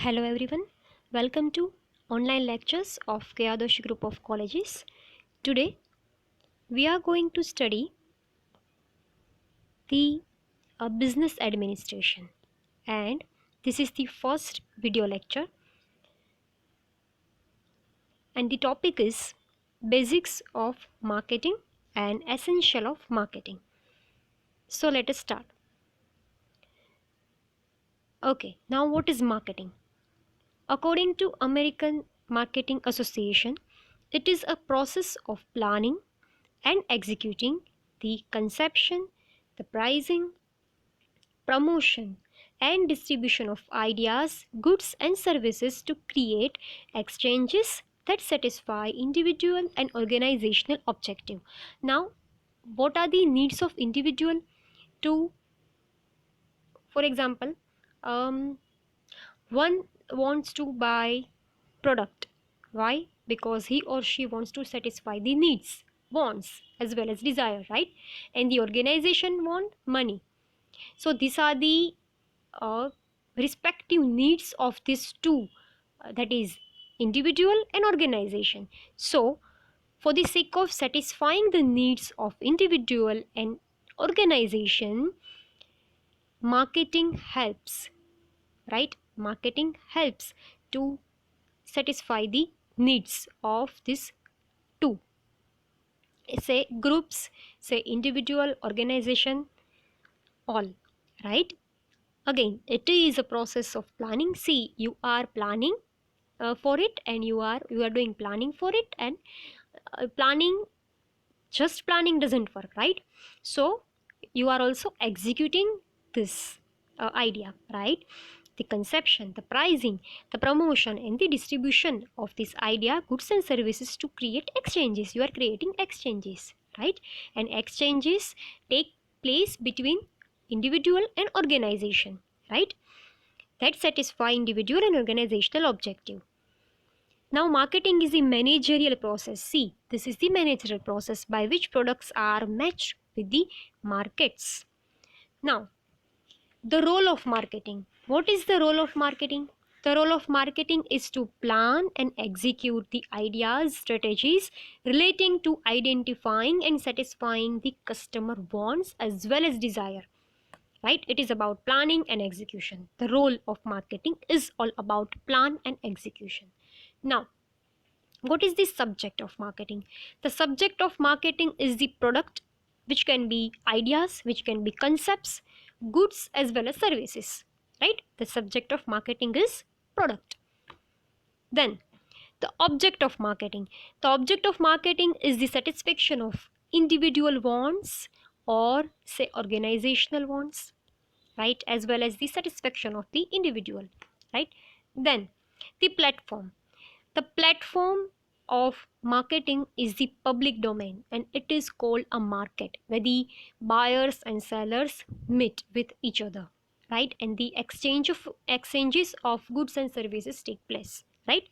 Hello everyone, welcome to online lectures of Doshi group of colleges. Today we are going to study the business administration, and this is the first video lecture, and the topic is basics of marketing and essential of marketing. So let us start. Okay, now what is marketing? According to American Marketing Association, it is a process of planning and executing the conception, the pricing, promotion, and distribution of ideas, goods, and services to create exchanges that satisfy individual and organizational objective. Now, what are the needs of individual to, for example, um, one wants to buy product. Why? Because he or she wants to satisfy the needs, wants as well as desire, right? And the organization want money. So these are the respective needs of these two, that is individual and organization. So for the sake of satisfying the needs of individual and organization, marketing helps, right? Marketing helps to satisfy the needs of these two, say groups, say individual, organization, all, right? Again, it is a process of planning. See, you are planning for it, and you are doing planning for it, and planning, just planning doesn't work, right? So you are also executing this idea, right? The conception, the pricing, the promotion, and the distribution of this idea, goods and services to create exchanges. You are creating exchanges, right? And exchanges take place between individual and organization, right? That satisfy individual and organizational objective. Now, marketing is a managerial process. See, this is the managerial process by which products are matched with the markets. Now, the role of marketing. What is the role of marketing? The role of marketing is to plan and execute the ideas, strategies relating to identifying and satisfying the customer wants as well as desire. Right? It is about planning and execution. The role of marketing is all about plan and execution. Now, what is the subject of marketing? The subject of marketing is the product, which can be ideas, which can be concepts, goods as well as services, right? The subject of marketing is product. Then the object of marketing. The object of marketing is the satisfaction of individual wants, or say organizational wants, right, as well as the satisfaction of the individual, right? Then the platform. The platform of marketing is the public domain, and it is called a market, where the buyers and sellers meet with each other, right? And the exchanges of goods and services take place, right?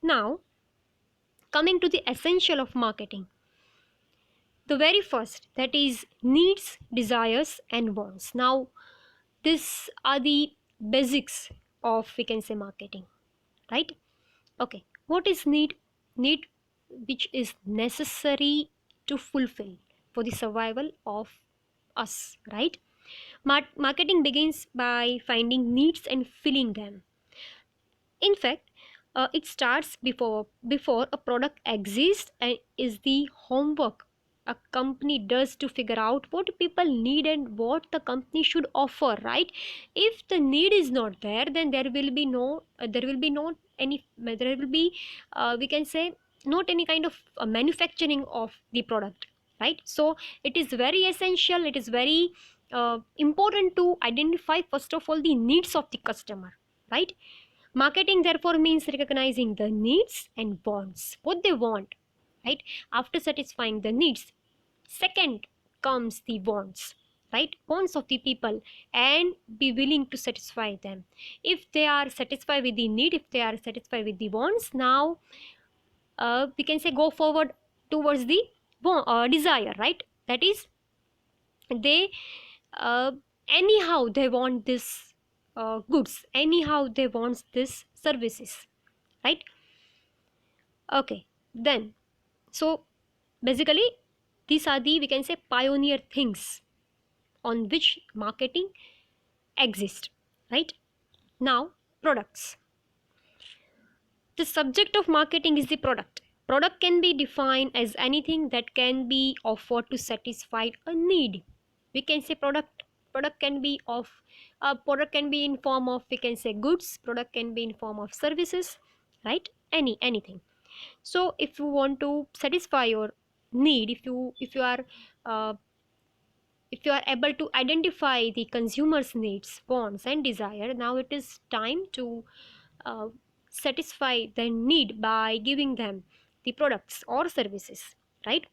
Now, coming to the essential of marketing. The very first, that is needs, desires, and wants. Now, these are the basics of, we can say, marketing, right? Okay, what is need? Need, which is necessary to fulfill for the survival of us, right? Marketing begins by finding needs and filling them. In fact, it starts before a product exists, and is the homework a company does to figure out what people need and what the company should offer, right? If the need is not there, then there will be no we can say, not any kind of manufacturing of the product, right? So it is very essential, it is very important to identify first of all the needs of the customer, right? Marketing therefore means recognizing the needs and wants, what they want, right? After satisfying the needs, second comes the wants, right? Wants of the people, and be willing to satisfy them. If they are satisfied with the need, if they are satisfied with the wants, now we can say go forward towards the desire, right? That is, they anyhow they want this goods, anyhow they want this services, right? Okay, then, so basically these are the, we can say, pioneer things on which marketing exists, right? Now, products. The subject of marketing is the product. Product can be defined as anything that can be offered to satisfy a need. We can say product can be of, product can be in form of, we can say, goods. Product can be in form of services, right? Anything. So if you want to satisfy your need, uh, if you are able to identify the consumer's needs, wants and desire, now it is time to uh, satisfy their need by giving them the products or services, right?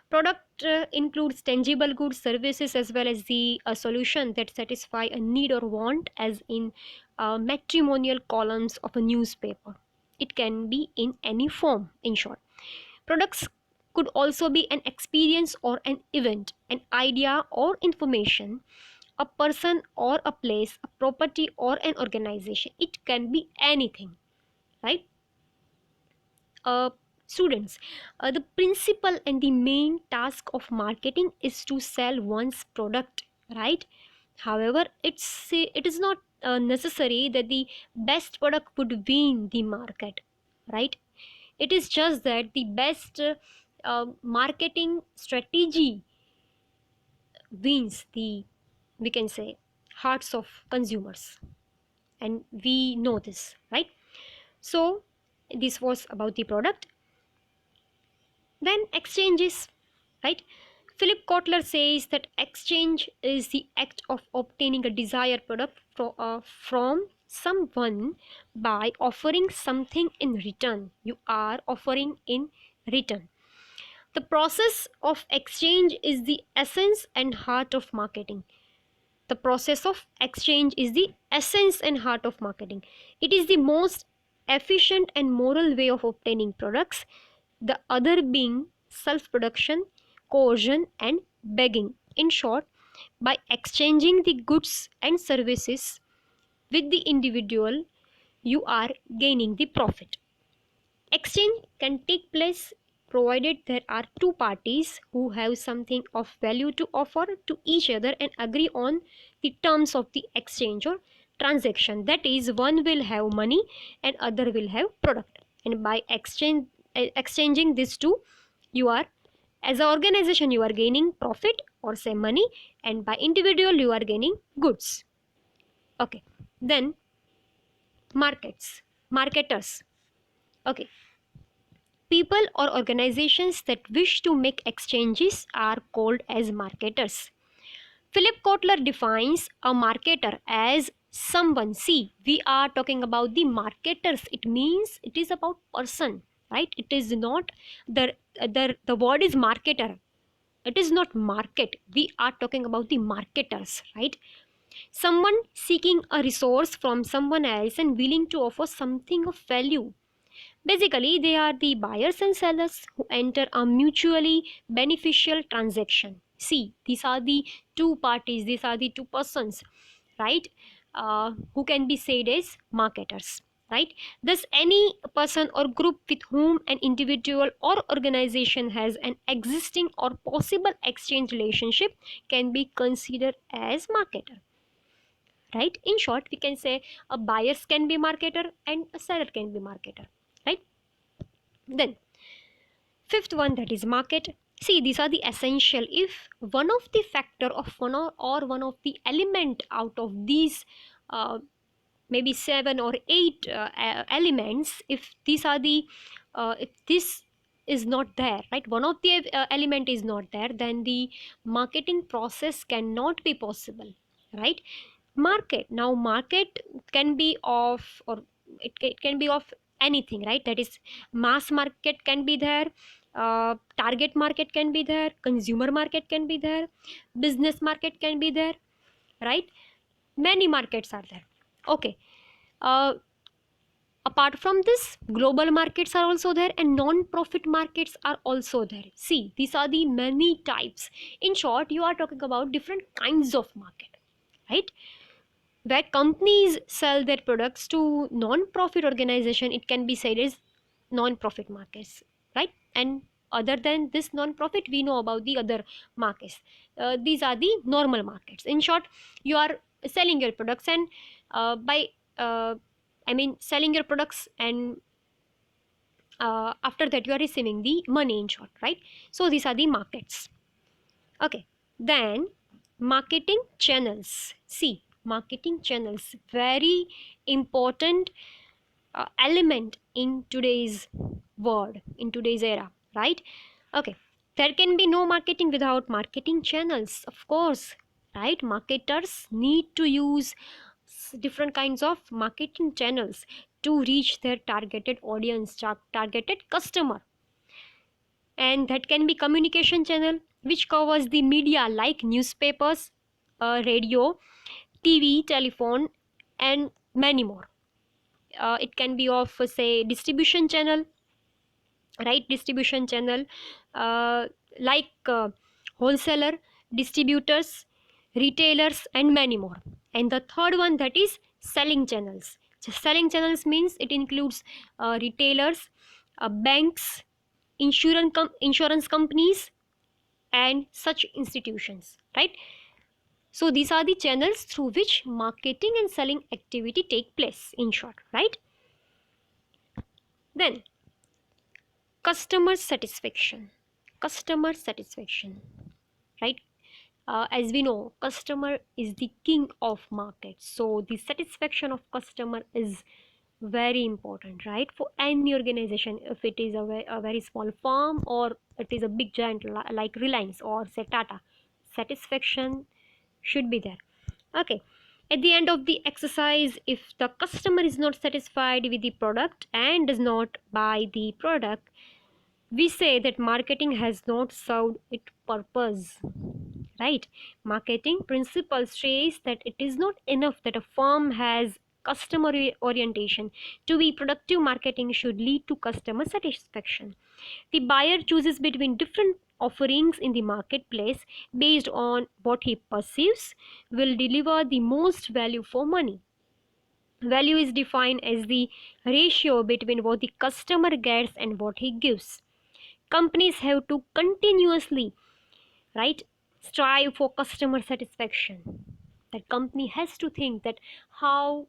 Product includes tangible goods, services, as well as the solution that satisfy a need or want, as in matrimonial columns of a newspaper. It can be in any form, in short. Products could also be an experience or an event, an idea or information, a person or a place, a property or an organization. It can be anything, right? uh, Students, the principal and the main task of marketing is to sell one's product, right? However, it is not necessary that the best product would win the market, right? It is just that the best marketing strategy wins the, we can say, hearts of consumers, and we know this, right? So this was about the product. Then exchanges, right? Philip Kotler says that exchange is the act of obtaining a desired product from someone by offering something in return. You are offering in return. The process of exchange is the essence and heart of marketing. The process of exchange is the essence and heart of marketing. It is the most efficient and moral way of obtaining products, the other being self production, coercion, and begging. In short, by exchanging the goods and services with the individual, you are gaining the profit. Exchange can take place provided there are two parties who have something of value to offer to each other and agree on the terms of the exchange or transaction. That is, one will have money and other will have product. And by exchanging these two, you are, as an organization, you are gaining profit or say money, and by individual you are gaining goods. Okay. Then marketers. Okay. People or organizations that wish to make exchanges are called as marketers. Philip Kotler defines a marketer as someone. See, we are talking about the marketers. It means it is about person, right? It is not the word is marketer. It is not market. We are talking about the marketers, right? Someone seeking a resource from someone else and willing to offer something of value. Basically, they are the buyers and sellers who enter a mutually beneficial transaction. See, these are the two parties, these are the two persons, right? Who can be said as marketers, right? Thus, any person or group with whom an individual or organization has an existing or possible exchange relationship can be considered as marketer, right? In short, we can say a buyers can be marketer and a seller can be marketer, right? Then fifth one, that is market. See, these are the essential. If one of the factor of or one of the element out of these maybe seven or eight elements, if these are the if this is not there, right, one of the element is not there, then the marketing process cannot be possible, right? Market, now market can be of, or it can be of anything, right? That is, mass market can be there, target market can be there, consumer market can be there, business market can be there, right? Many markets are there. Okay. uh, Apart from this, global markets are also there and non-profit markets are also there. See, these are the many types. In short, you are talking about different kinds of market, right? where companies sell their products to non-profit organization, it can be said as non-profit markets, right? And other than this non-profit, we know about the other markets. These are the normal markets. In short, you are selling your products, and by uh, selling your products, and after that you are receiving the money, in short, right? So these are the markets. Okay, then marketing channels. See, marketing channels, very important element in today's world, in today's era, right? Okay, there can be no marketing without marketing channels, of course, right? Marketers need to use different kinds of marketing channels to reach their targeted audience, targeted customer. And that can be communication channel, which covers the media like newspapers, radio, TV, telephone, and many more. It can be of, say, distribution channel, right? Distribution channel, uh, like wholesaler, distributors, retailers, and many more. And the third one, that is selling channels. So selling channels means it includes retailers, banks, insurance companies, and such institutions, right? So these are the channels through which marketing and selling activity take place, in short, right? Then customer satisfaction. Customer satisfaction, right? As we know, customer is the king of market, so the satisfaction of customer is very important, right? For any organization, if it is a very small firm, or it is a big giant like Reliance or say Tata, satisfaction should be there. Okay, at the end of the exercise, if the customer is not satisfied with the product and does not buy the product, we say that marketing has not served its purpose, right? Marketing principle says that it is not enough that a firm has customer orientation. To be productive, marketing should lead to customer satisfaction. The buyer chooses between different offerings in the marketplace based on what he perceives will deliver the most value for money. Value is defined as the ratio between what the customer gets and what he gives. Companies have to continuously, right, strive for customer satisfaction. That company has to think that how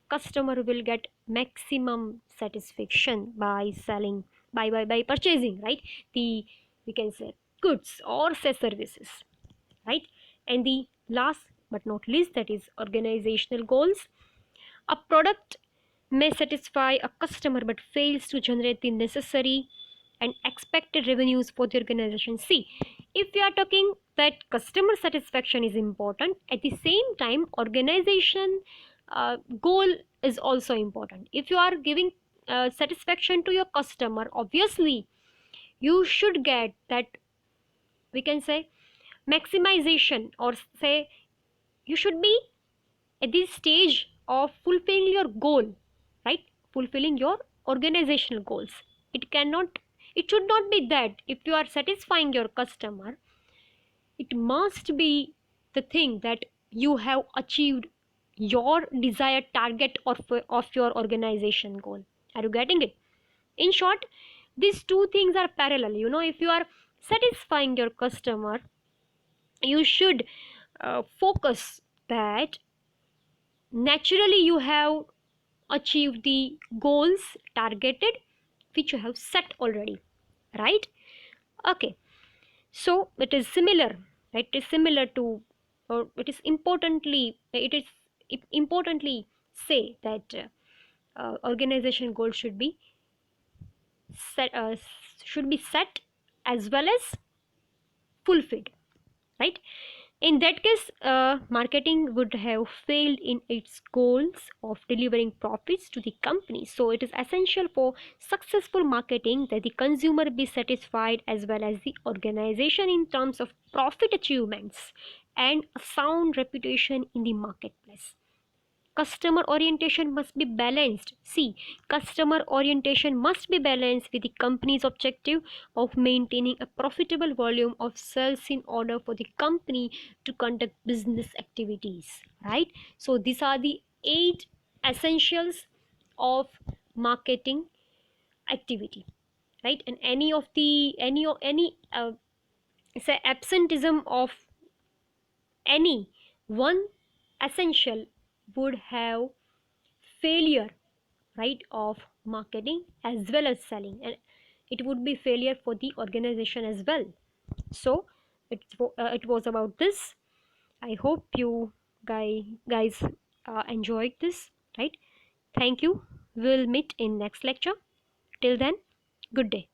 customer will get maximum satisfaction by selling, by purchasing, right, the, we can say, goods or say services, right? And the last but not least, that is organizational goals. A product may satisfy a customer but fails to generate the necessary and expected revenues for the organization. See, if we are talking that customer satisfaction is important, at the same time, organization goal is also important. If you are giving satisfaction to your customer, obviously you should get that, we can say, maximization, or say you should be at this stage of fulfilling your goal, right? Fulfilling your organizational goals. It cannot, it should not be that if you are satisfying your customer, it must be the thing that you have achieved your desired target of your organization goal. Are you getting it? In short, these two things are parallel. You know, if you are satisfying your customer, you should focus that naturally you have achieved the goals targeted, which you have set already, right? Okay, so it is similar, right? It is similar to, or it is importantly say that organization goals set should be set as well as fulfilled, right? In that case, marketing would have failed in its goals of delivering profits to the company. So, it is essential for successful marketing that the consumer be satisfied as well as the organization in terms of profit achievements and a sound reputation in the marketplace. customer orientation must be balanced. See, customer orientation must be balanced with the company's objective of maintaining a profitable volume of sales in order for the company to conduct business activities, right? So these are the 8 essentials of marketing activity, right? And any say absenteeism of any one essential would have failure, right, of marketing as well as selling, and it would be failure for the organization as well. So it was about this. I hope you guys enjoyed this, right? Thank you. We'll meet in next lecture. Till then, good day.